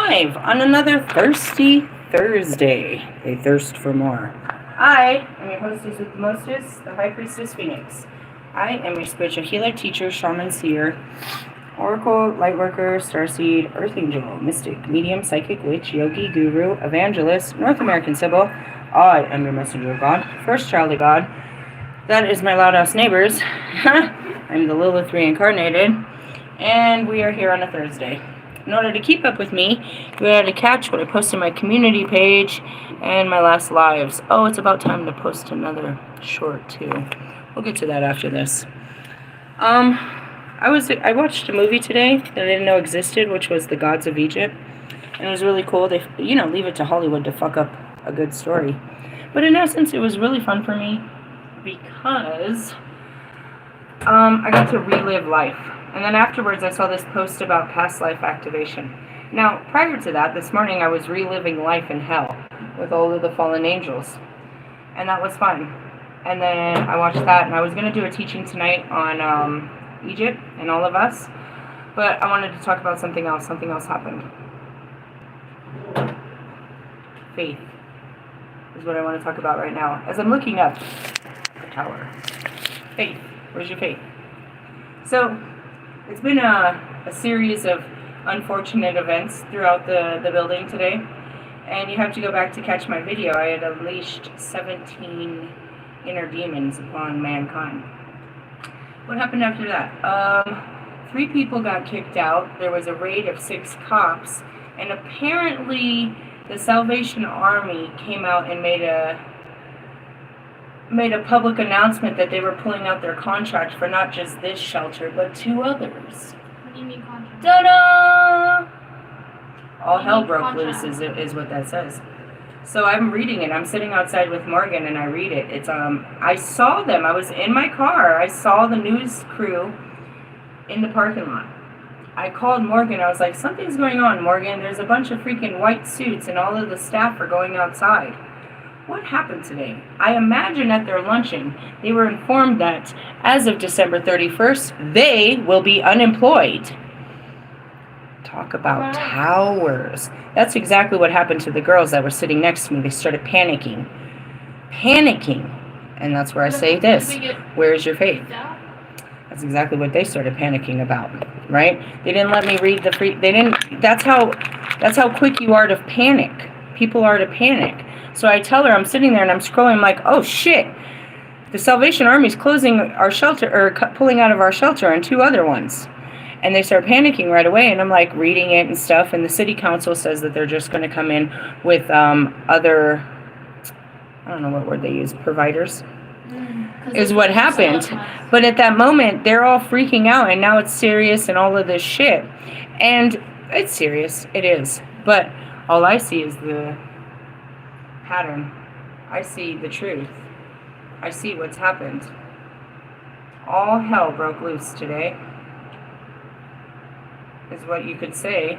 live on another Thirsty Thursday. They thirst for more. I am your hostess with the mostest, the High Priestess Phoenix. I am your spiritual healer, teacher, shaman, seer, oracle, lightworker, starseed, earth angel, mystic, medium, psychic, witch, yogi, guru, evangelist, North American Sybil. I am your messenger of God, first child of God. That is my loud-ass neighbors. I'm the Lilith reincarnated, and we are here on a Thursday. In order to keep up with me, you had to catch what I posted on my community page and my last lives. Oh, it's about time to post another short too. We'll get to that after this. I watched a movie today that I didn't know existed, which was The Gods of Egypt, and it was really cool. They, leave it to Hollywood to fuck up a good story, but in essence, it was really fun for me because I got to relive life. And then afterwards, I saw this post about past life activation. Now, prior to that, this morning, I was reliving life in hell with all of the fallen angels. And that was fun. And then I watched that, and I was going to do a teaching tonight on Egypt and all of us. But I wanted to talk about something else. Something else happened. Faith is what I want to talk about right now. As I'm looking up the tower. Faith. Where's your faith? So, it's been a series of unfortunate events throughout the building today, and you have to go back to catch my video. I had unleashed 17 inner demons upon mankind. What happened after that? 3 people got kicked out. There was a raid of 6 cops, and apparently the Salvation Army came out and made a public announcement that they were pulling out their contract for not just this shelter, but 2 others. What do you mean contract? Ta-da! All hell broke loose is what that says. So I'm reading it. I'm sitting outside with Morgan and I read it. It's I saw them. I was in my car. I saw the news crew in the parking lot. I called Morgan. I was like, something's going on, Morgan. There's a bunch of freaking white suits and all of the staff are going outside. What happened today? I imagine at their luncheon, they were informed that as of December 31st, they will be unemployed. Talk about towers. That's exactly what happened to the girls that were sitting next to me. They started panicking. And that's where I say this. Where's your faith? That's exactly what they started panicking about, right? They didn't let me read that's how quick you are to panic. People are to panic. So I tell her, I'm sitting there and I'm scrolling, I'm like, oh shit, the Salvation Army's closing our shelter, or pulling out of our shelter, and 2 other ones. And they start panicking right away, and I'm like reading it and stuff, and the city council says that they're just going to come in with other, I don't know what word they use, providers, is what happened. But at that moment, they're all freaking out, and now it's serious and all of this shit. And it's serious, it is. But all I see is the pattern. I see the truth. I see what's happened. All hell broke loose today, is what you could say.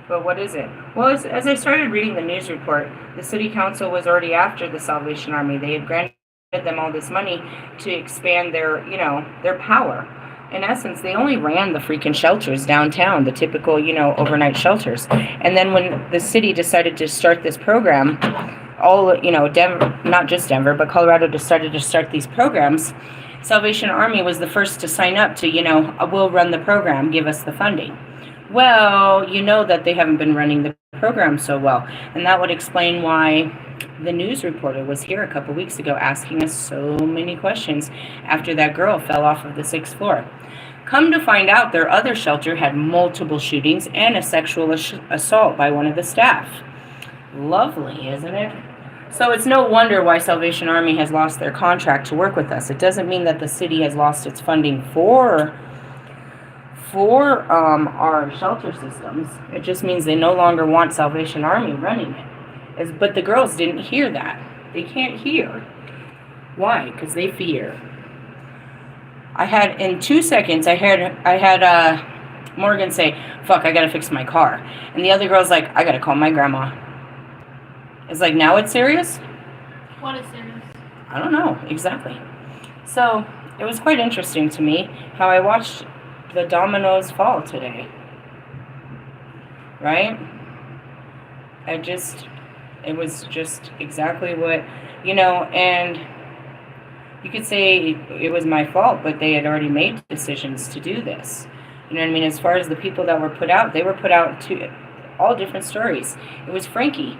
But what is it? Well, as I started reading the news report, the city council was already after the Salvation Army. They had granted them all this money to expand their power. In essence, they only ran the freaking shelters downtown, the typical, overnight shelters. And then when the city decided to start this program, Denver, not just Denver, but Colorado decided to start these programs, Salvation Army was the first to sign up to, we'll run the program, give us the funding. Well, that they haven't been running the program so well. And that would explain why the news reporter was here a couple weeks ago asking us so many questions after that girl fell off of the 6th floor. Come to find out, their other shelter had multiple shootings and a sexual assault by one of the staff. Lovely, isn't it? So it's no wonder why Salvation Army has lost their contract to work with us. It doesn't mean that the city has lost its funding for our shelter systems. It just means they no longer want Salvation Army running it. But the girls didn't hear that. They can't hear. Why? Because they fear. In 2 seconds, I had Morgan say, fuck, I gotta fix my car. And the other girl's like, I gotta call my grandma. It's like, now it's serious? What is serious? I don't know, exactly. So, it was quite interesting to me how I watched the dominoes fall today. Right? It was just exactly what, and you could say it was my fault, but they had already made decisions to do this. You know what I mean? As far as the people that were put out, they were put out to all different stories. It was Frankie.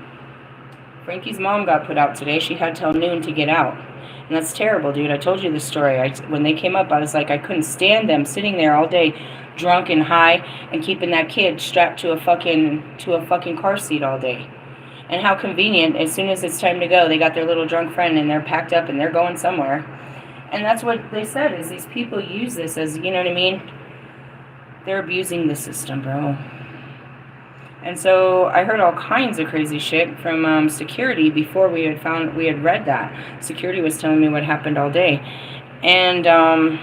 Frankie's mom got put out today. She had till noon to get out. And that's terrible, dude. I told you this story. When they came up, I was like, I couldn't stand them sitting there all day drunk and high and keeping that kid strapped to a fucking car seat all day. And how convenient, as soon as it's time to go, they got their little drunk friend and they're packed up and they're going somewhere. And that's what they said, is these people use this as, you know what I mean? They're abusing the system, bro. And so I heard all kinds of crazy shit from security before we had read that. Security was telling me what happened all day. And I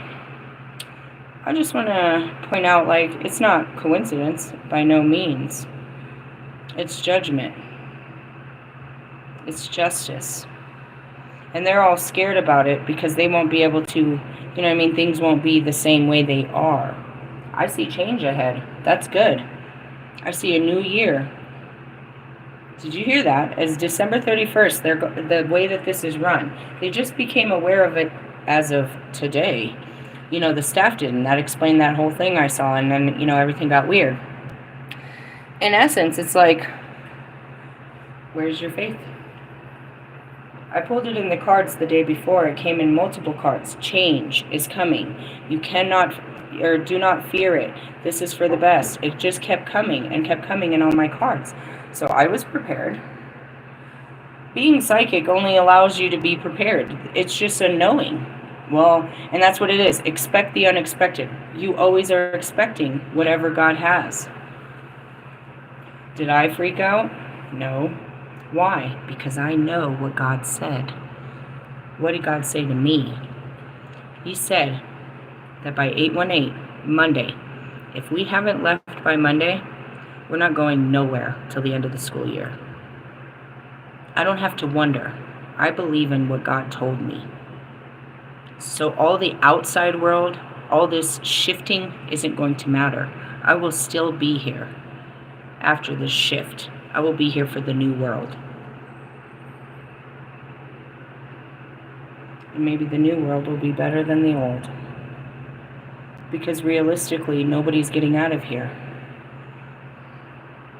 just want to point out, like, it's not coincidence by no means. It's judgment. It's justice. And they're all scared about it because they won't be able to, you know what I mean, things won't be the same way they are. I see change ahead. That's good. I see a new year. Did you hear that? As December 31st, the way that this is run, they just became aware of it as of today. The staff didn't. That explained that whole thing I saw, and then, everything got weird. In essence, it's like, where's your faith? I pulled it in the cards the day before. It came in multiple cards. Change is coming. You cannot, or do not fear it. This is for the best. It just kept coming in all my cards. So I was prepared. Being psychic only allows you to be prepared. It's just a knowing. Well, and that's what it is. Expect the unexpected. You always are expecting whatever God has. Did I freak out? No. Why? Because I know what God said. What did God say to me? He said that by 8/18, Monday, if we haven't left by Monday, we're not going nowhere till the end of the school year. I don't have to wonder. I believe in what God told me. So all the outside world, all this shifting isn't going to matter. I will still be here after this shift. I will be here for the new world. And maybe the new world will be better than the old. Because realistically, nobody's getting out of here.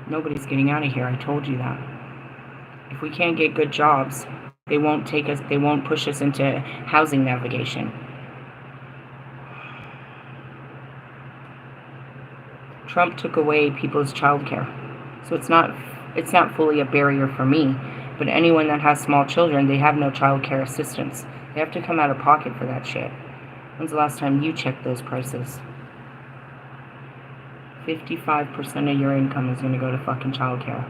Nobody's getting out of here. I told you that. If we can't get good jobs, they won't push us into housing navigation. Trump took away people's childcare. So it's not fully a barrier for me, but anyone that has small children, they have no childcare assistance. They have to come out of pocket for that shit. When's the last time you checked those prices? 55% of your income is going to go to fucking childcare.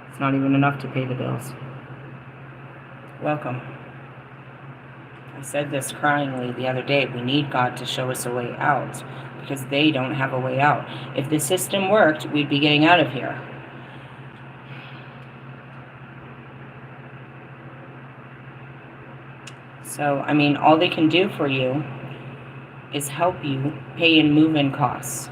It's not even enough to pay the bills. Welcome. I said this cryingly the other day. We need God to show us a way out because they don't have a way out. If the system worked, we'd be getting out of here. So, I mean, all they can do for you is help you pay in move-in costs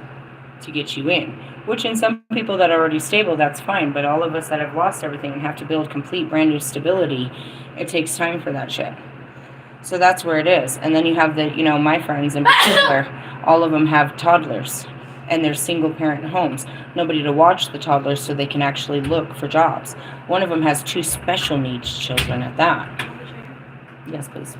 to get you in. Which in some people that are already stable, that's fine. But all of us that have lost everything and have to build complete brand new stability, it takes time for that shit. So that's where it is. And then you have my friends in particular, all of them have toddlers. And they're single parent homes. Nobody to watch the toddlers so they can actually look for jobs. One of them has 2 special needs children at that. Yes, please.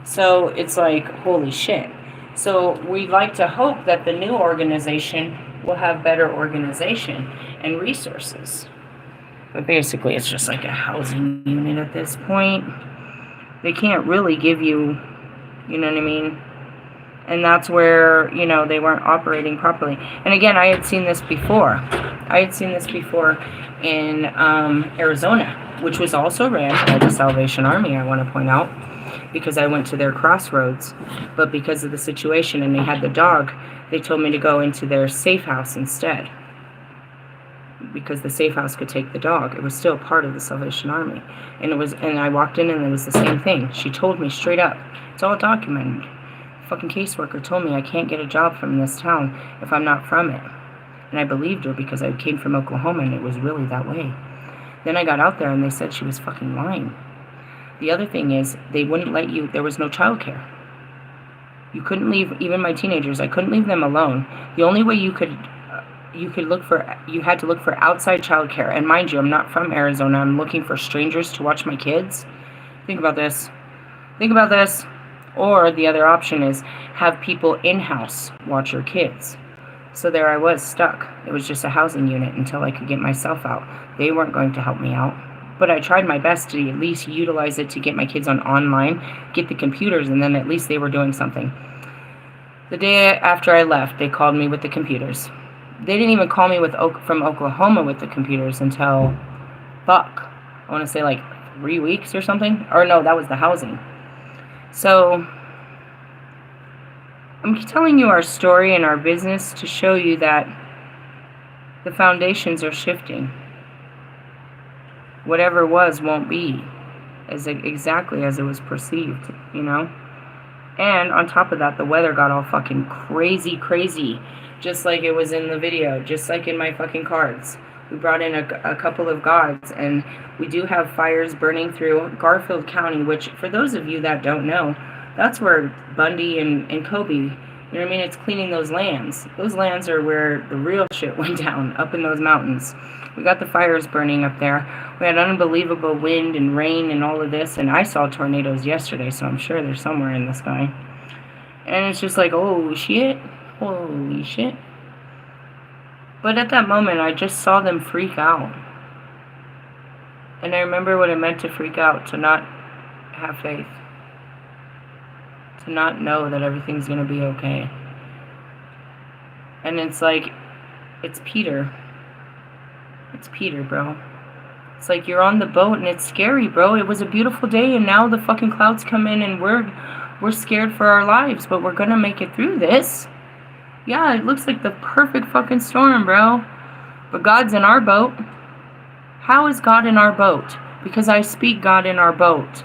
So it's like, holy shit. So we'd like to hope that the new organization will have better organization and resources. But basically, it's just like a housing unit at this point. They can't really give you, you know what I mean? And that's where, they weren't operating properly. And again, I had seen this before. In Arizona, which was also ran by the Salvation Army, I want to point out, because I went to their crossroads. But because of the situation and they had the dog, they told me to go into their safe house instead. Because the safe house could take the dog. It was still part of the Salvation Army. And I walked in and it was the same thing. She told me straight up. It's all documented. Fucking caseworker told me I can't get a job from this town if I'm not from it. And I believed her because I came from Oklahoma and it was really that way. Then I got out there and they said she was fucking lying. The other thing is, they wouldn't let you, there was no childcare. You couldn't leave, even my teenagers, I couldn't leave them alone. The only way you had to look for outside childcare. And mind you, I'm not from Arizona. I'm looking for strangers to watch my kids. Think about this. Think about this. Or the other option is have people in-house watch your kids. So there I was, stuck. It was just a housing unit until I could get myself out. They weren't going to help me out. But I tried my best to at least utilize it to get my kids on online, get the computers, and then at least they were doing something. The day after I left, they called me with the computers. They didn't even call me from Oklahoma with the computers until, I want to say like 3 weeks or something. Or no, that was the housing. So, I'm telling you our story and our business to show you that the foundations are shifting. Whatever was won't be exactly as it was perceived, you know? And on top of that, the weather got all fucking crazy. Just like it was in the video, just like in my fucking cards. We brought in a couple of gods, and we do have fires burning through Garfield County, which, for those of you that don't know, that's where Bundy and Kobe, you know what I mean? It's cleaning those lands. Those lands are where the real shit went down, up in those mountains. We got the fires burning up there. We had unbelievable wind and rain and all of this, and I saw tornadoes yesterday, so I'm sure they're somewhere in the sky. And it's just like, oh shit, holy shit. But at that moment, I just saw them freak out. And I remember what it meant to freak out, to not have faith. To not know that everything's going to be okay. And it's like, it's Peter. It's Peter, bro. It's like you're on the boat and it's scary, bro. It was a beautiful day and now the fucking clouds come in and we're scared for our lives, but we're going to make it through this. Yeah, it looks like the perfect fucking storm, bro. But God's in our boat. How is God in our boat? Because I speak God in our boat.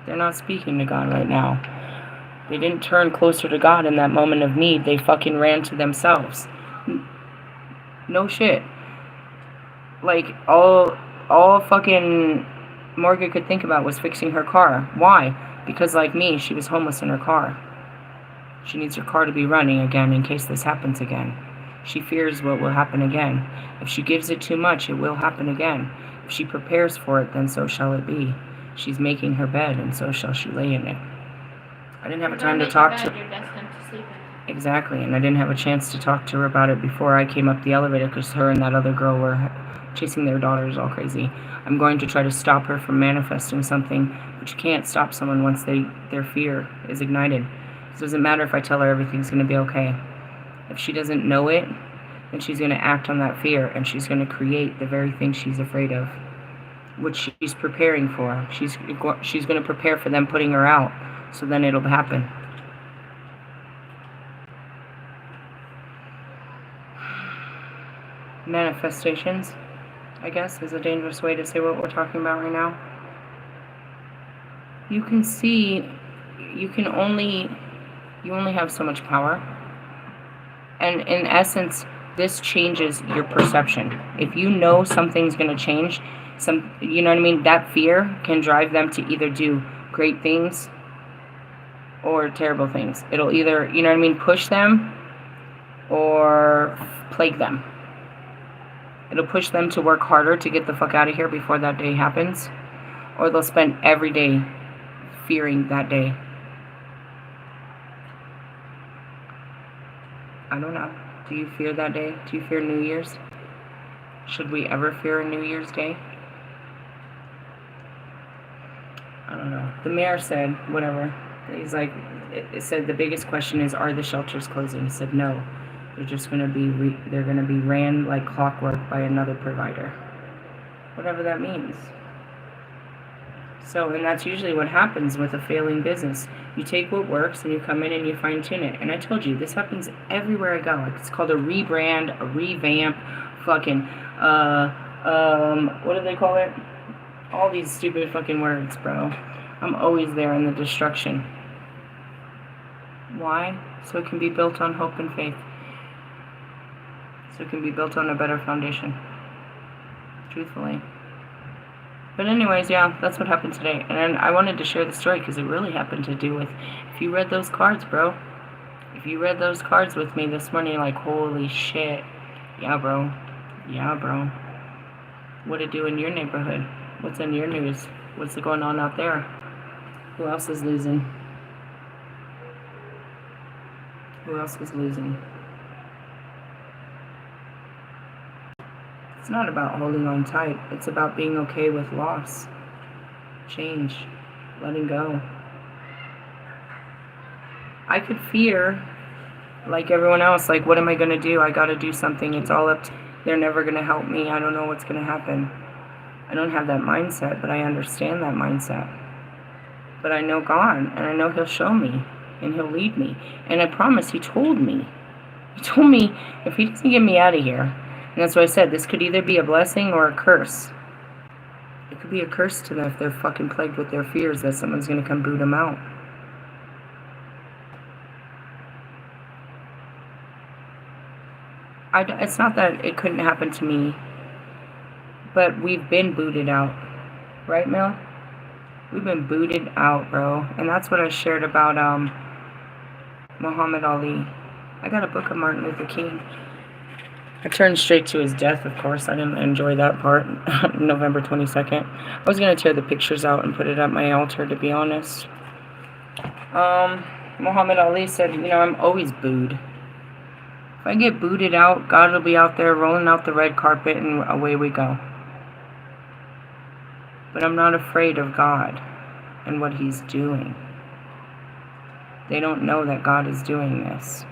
They're not speaking to God right now. They didn't turn closer to God in that moment of need. They fucking ran to themselves. No shit. Like, all fucking Morgan could think about was fixing her car. Why? Because like me, she was homeless in her car. She needs her car to be running again in case this happens again. She fears what will happen again. If she gives it too much, it will happen again. If she prepares for it, then so shall it be. She's making her bed, and so shall she lay in it. I didn't have a time to talk to her. You're destined to sleep in it. Exactly, and I didn't have a chance to talk to her about it before I came up the elevator because her and that other girl were chasing their daughters all crazy. I'm going to try to stop her from manifesting something, but you can't stop someone once their fear is ignited. It doesn't matter if I tell her everything's going to be okay. If she doesn't know it, then she's going to act on that fear, and she's going to create the very thing she's afraid of, which she's preparing for. She's going to prepare for them putting her out, so then it'll happen. Manifestations, I guess, is a dangerous way to say what we're talking about right now. You can see, you only have so much power. And in essence, this changes your perception. If you know something's going to change, you know what I mean? That fear can drive them to either do great things or terrible things. It'll either, you know what I mean, push them or plague them. It'll push them to work harder to get the fuck out of here before that day happens. Or they'll spend every day fearing that day. I don't know. Do you fear that day? Do you fear New Year's? Should we ever fear a New Year's Day? I don't know. The mayor said, whatever. He's like, it said the biggest question is, are the shelters closing? He said, no. They're just going to be, they're going to be ran like clockwork by another provider. Whatever that means. So, and that's usually what happens with a failing business. You take what works and you come in and you fine tune it. And I told you, this happens everywhere I go. Like, it's called a rebrand, a revamp, fucking, what do they call it? All these stupid fucking words, bro. I'm always there in the destruction. Why? So it can be built on hope and faith. so it can be built on a better foundation. Truthfully. But anyways, yeah, that's what happened today. And I wanted to share the story because it really happened to do with, if you read those cards, bro. If you read those cards with me this morning, like, holy shit. Yeah, bro. Yeah, bro. What it do in your neighborhood? What's in your news? What's going on out there? Who else is losing? Who else is losing? It's not about holding on tight. It's about being okay with loss, change, letting go. I could fear, like everyone else, like, what am I going to do? I got to do something. It's all up to, they're never going to help me. I don't know what's going to happen. I don't have that mindset, but I understand that mindset. But I know God, and I know He'll show me, and He'll lead me. And I promise, He told me. He told me, if He doesn't get me out of here, and that's what I said, this could either be a blessing or a curse. It could be a curse to them if they're fucking plagued with their fears that someone's going to come boot them out. It's not that it couldn't happen to me, but we've been booted out. Right, Mel? We've been booted out, bro. And that's what I shared about Muhammad Ali. I got a book of Martin Luther King. I turned straight to his death, of course. I didn't enjoy that part. November 22nd. I was going to tear the pictures out and put it at my altar, to be honest. Muhammad Ali said, you know, I'm always booed. If I get booted out, God will be out there rolling out the red carpet and away we go. But I'm not afraid of God and what He's doing. They don't know that God is doing this.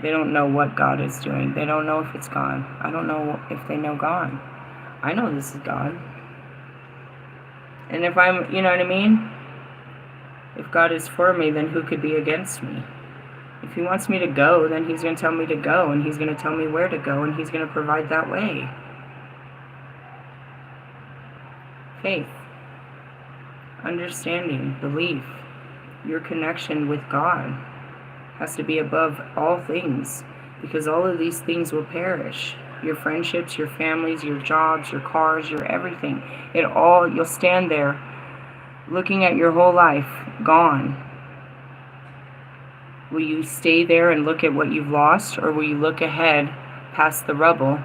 They don't know what God is doing. They don't know if it's God. I don't know if they know God. I know this is God. And if I'm, you know what I mean? If God is for me, then who could be against me? If He wants me to go, then He's going to tell me to go, and He's going to tell me where to go, and He's going to provide that way. Faith, understanding, belief, your connection with God has to be above all things, because all of these things will perish. Your friendships, your families, your jobs, your cars, your everything. It all, you'll stand there looking at your whole life gone. Will you stay there and look at what you've lost, or will you look ahead past the rubble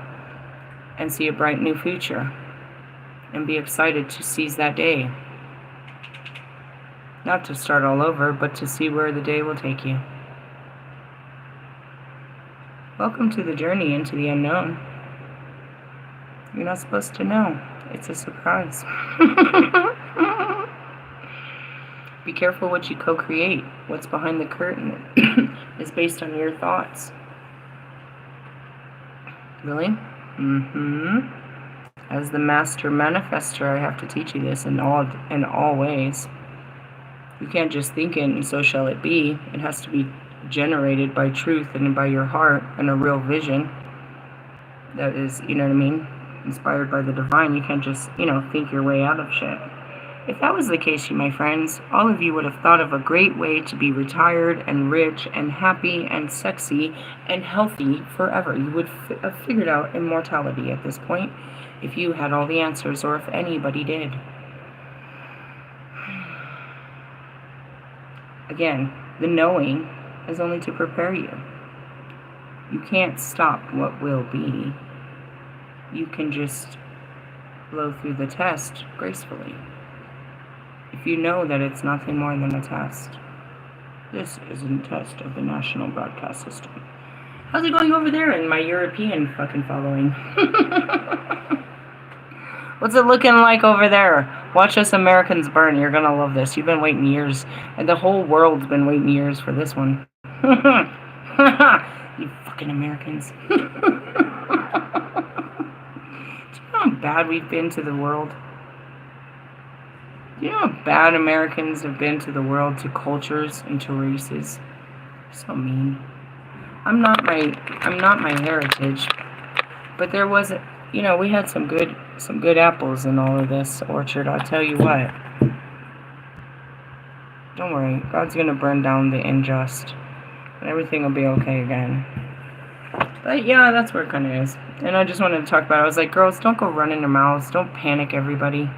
and see a bright new future and be excited to seize that day? Not to start all over, but to see where the day will take you. Welcome to the journey into the unknown. You're not supposed to know. It's a surprise. Be careful what you co-create. What's behind the curtain is based on your thoughts. Really? As the master manifester, I have to teach you this in all ways. You can't just think it and so shall it be. It has to be generated by truth and by your heart and a real vision that is, you know what I mean, inspired by the divine. You can't just, think your way out of shit. If that was the case, you my friends, all of you would have thought of a great way to be retired and rich and happy and sexy and healthy forever. You would have figured out immortality at this point if you had all the answers, or if anybody did. Again, the knowing is only to prepare you. You can't stop what will be. You can just blow through the test gracefully. If you know that it's nothing more than a test. This is a test of the National Broadcast System. How's it going over there in my European fucking following? What's it looking like over there? Watch us Americans burn. You're gonna love this. You've been waiting years. And the whole world's been waiting years for this one. You fucking Americans. Do you know how bad we've been to the world? Do you know how bad Americans have been to the world, to cultures and to races? So mean. I'm not my heritage, but there was, we had some good apples in all of this orchard. I'll tell you what. Don't worry, God's gonna burn down the unjust, and everything will be okay again. But yeah, that's where it kind of is. And I just wanted to talk about it. I was like, girls, don't go running your mouths. Don't panic everybody.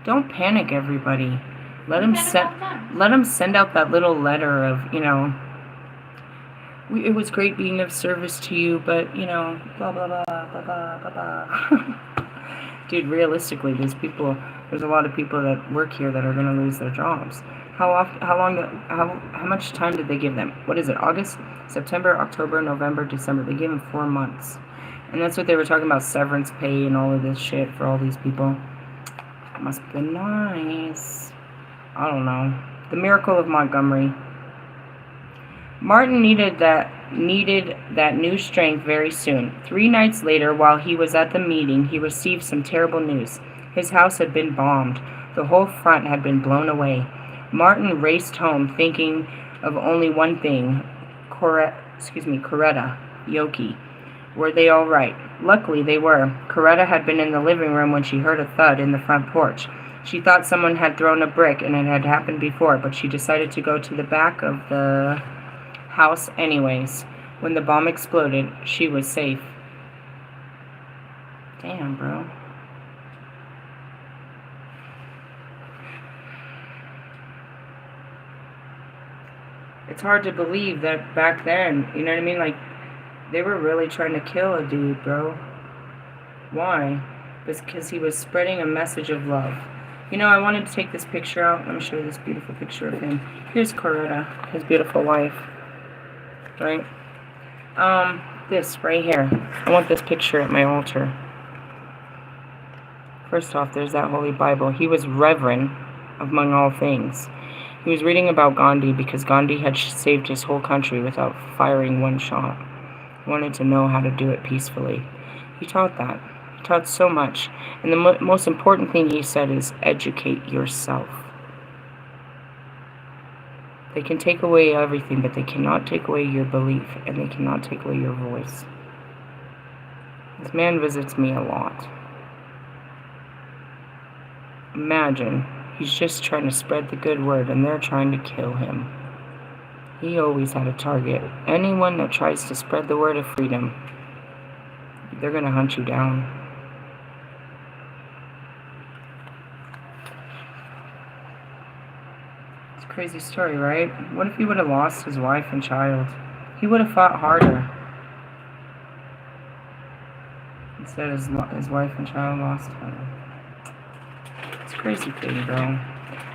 Don't panic everybody. Let them send out that little letter of, it was great being of service to you, but, blah, blah, blah, blah, blah, blah, blah. Dude, realistically, there's a lot of people that work here that are going to lose their jobs. How much time did they give them? What is it, August, September, October, November, December? They gave them 4 months. And that's what they were talking about, severance pay and all of this shit for all these people. It must have been nice. I don't know. The miracle of Montgomery. Martin needed that new strength very soon. 3 nights later, while he was at the meeting, he received some terrible news. His house had been bombed. The whole front had been blown away. Martin raced home, thinking of only one thing. Coretta, Yoki. Were they all right? Luckily, they were. Coretta had been in the living room when she heard a thud in the front porch. She thought someone had thrown a brick, and it had happened before, but she decided to go to the back of the house anyways. When the bomb exploded, she was safe. Damn, bro. It's hard to believe that back then, you know what I mean? Like, they were really trying to kill a dude, bro. Why? Because he was spreading a message of love. I wanted to take this picture out. Let me show you this beautiful picture of him. Here's Coretta, his beautiful wife. Right? This right here. I want this picture at my altar. First off, there's that Holy Bible. He was reverend among all things. He was reading about Gandhi because Gandhi had saved his whole country without firing one shot. He wanted to know how to do it peacefully. He taught that. He taught so much. And the most important thing he said is educate yourself. They can take away everything, but they cannot take away your belief, and they cannot take away your voice. This man visits me a lot. Imagine, he's just trying to spread the good word, and they're trying to kill him. He always had a target. Anyone that tries to spread the word of freedom, they're going to hunt you down. Crazy story, right? What if he would have lost his wife and child? He would have fought harder. Instead, his wife and child lost him. It's a crazy thing, bro.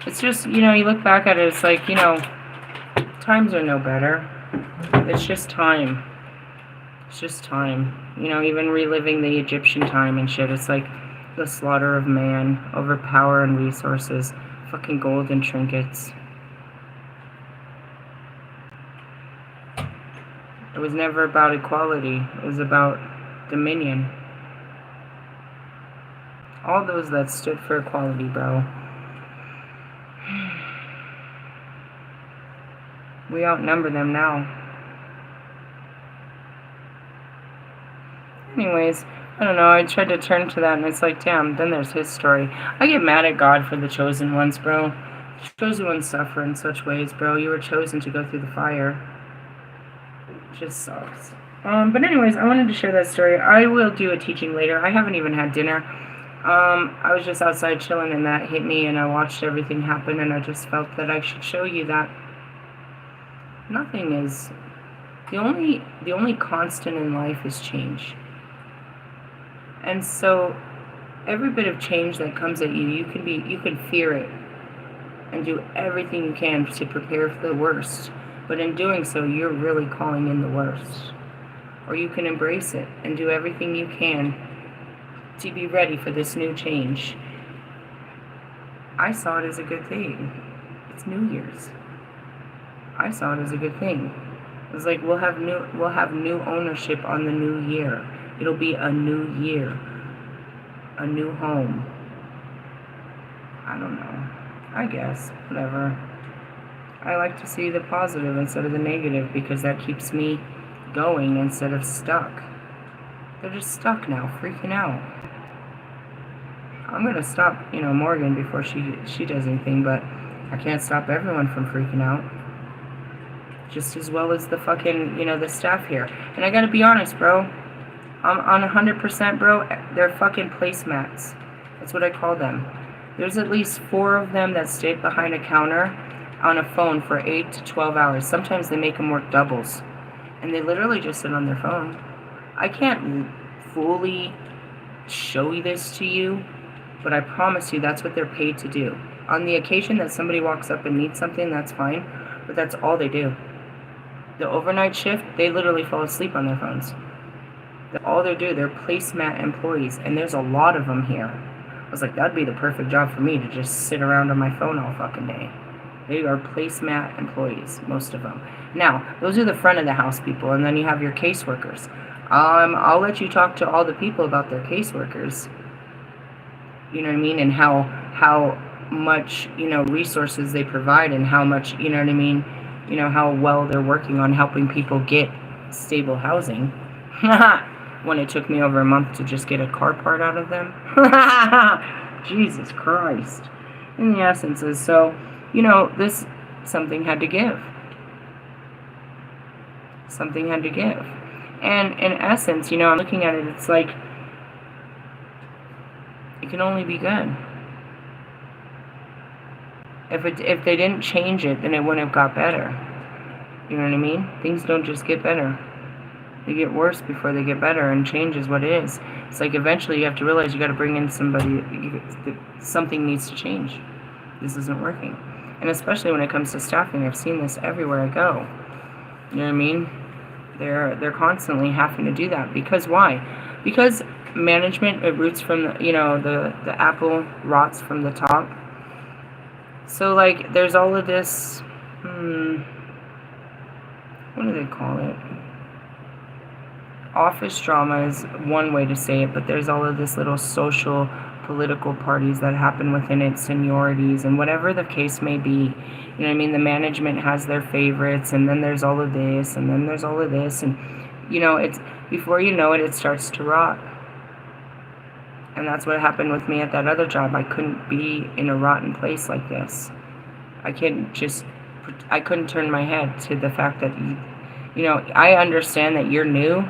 It's just, you look back at it, it's like, times are no better. It's just time. It's just time. Even reliving the Egyptian time and shit, it's like the slaughter of man over power and resources, fucking gold and trinkets. It was never about equality. It was about dominion. All those that stood for equality, bro. We outnumber them now. Anyways, I don't know. I tried to turn to that, and it's like, damn, then there's his story. I get mad at God for the chosen ones, bro. The chosen ones suffer in such ways, bro. You were chosen to go through the fire. Just sucks. But anyways, I wanted to share that story. I will do a teaching later. I haven't even had dinner. I was just outside chilling, and that hit me, and I watched everything happen, and I just felt that I should show you that nothing is the only constant in life is change. And so every bit of change that comes at you, you can fear it and do everything you can to prepare for the worst. But in doing so, you're really calling in the worst. Or you can embrace it and do everything you can to be ready for this new change. I saw it as a good thing. It's New Year's. I saw it as a good thing. It was like we'll have new ownership on the new year. It'll be a new year, a new home. I don't know. I guess whatever. I like to see the positive instead of the negative because that keeps me going instead of stuck. They're just stuck now, freaking out. I'm gonna stop, Morgan before she does anything, but I can't stop everyone from freaking out. just as well as the fucking, the staff here. And I gotta be honest, bro. I'm on 100%, bro. They're fucking placemats. That's what I call them. There's at least 4 of them that stayed behind a counter on a phone for 8 to 12 hours. Sometimes they make them work doubles. And they literally just sit on their phone. I can't fully show this to you, but I promise you that's what they're paid to do. On the occasion that somebody walks up and needs something, that's fine, but that's all they do. The overnight shift, they literally fall asleep on their phones. All they do, they're placemat employees, and there's a lot of them here. I was like, that'd be the perfect job for me, to just sit around on my phone all fucking day. They are placemat employees, most of them. Now, those are the front of the house people, and then you have your caseworkers. I'll let you talk to all the people about their caseworkers. You know what I mean? And how much, resources they provide, and how much, you know what I mean? How well they're working on helping people get stable housing. When it took me over a month to just get a car part out of them. Jesus Christ. In the essence is, so, this, something had to give. Something had to give. And in essence, I'm looking at it, it's like, it can only be good. If they didn't change it, then it wouldn't have got better. You know what I mean? Things don't just get better. They get worse before they get better, and change is what it is. It's like eventually you have to realize you got to bring in somebody, something needs to change. This isn't working. And especially when it comes to staffing, I've seen this everywhere I go. You know what I mean? They're constantly having to do that. Because why? Because management, it roots from the apple rots from the top. So like there's all of this what do they call it? Office drama is one way to say it, but there's all of this little social political parties that happen within it, seniorities, and whatever the case may be. You know what I mean? The management has their favorites, and then there's all of this, and then there's all of this, and it's, before you know it, it starts to rot. And that's what happened with me at that other job. I couldn't be in a rotten place like this. I couldn't turn my head to the fact that I understand that you're new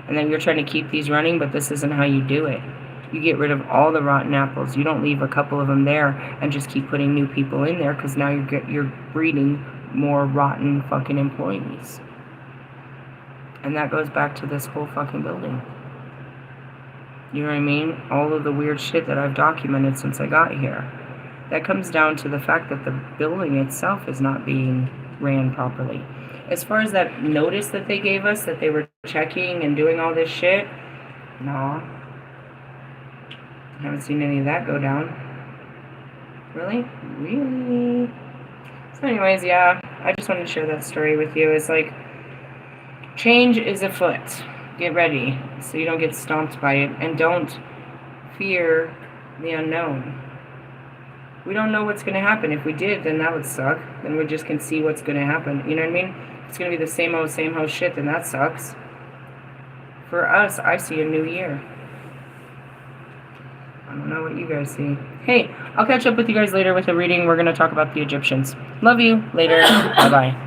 and that you're trying to keep these running, but this isn't how you do it. You get rid of all the rotten apples. You don't leave a couple of them there and just keep putting new people in there, because now you're breeding more rotten fucking employees. And that goes back to this whole fucking building. You know what I mean? All of the weird shit that I've documented since I got here. That comes down to the fact that the building itself is not being ran properly. As far as that notice that they gave us, that they were checking and doing all this shit, no. I haven't seen any of that go down. Really? Really? So anyways, yeah, I just wanted to share that story with you. It's like, change is afoot. Get ready so you don't get stomped by it, and don't fear the unknown. We don't know what's going to happen. If we did, then that would suck. Then we just can see what's going to happen. You know what I mean? If it's going to be the same old shit, then that sucks. For us, I see a new year. I don't know what you guys see. Hey, I'll catch up with you guys later with a reading. We're going to talk about the Egyptians. Love you. Later. Bye-bye.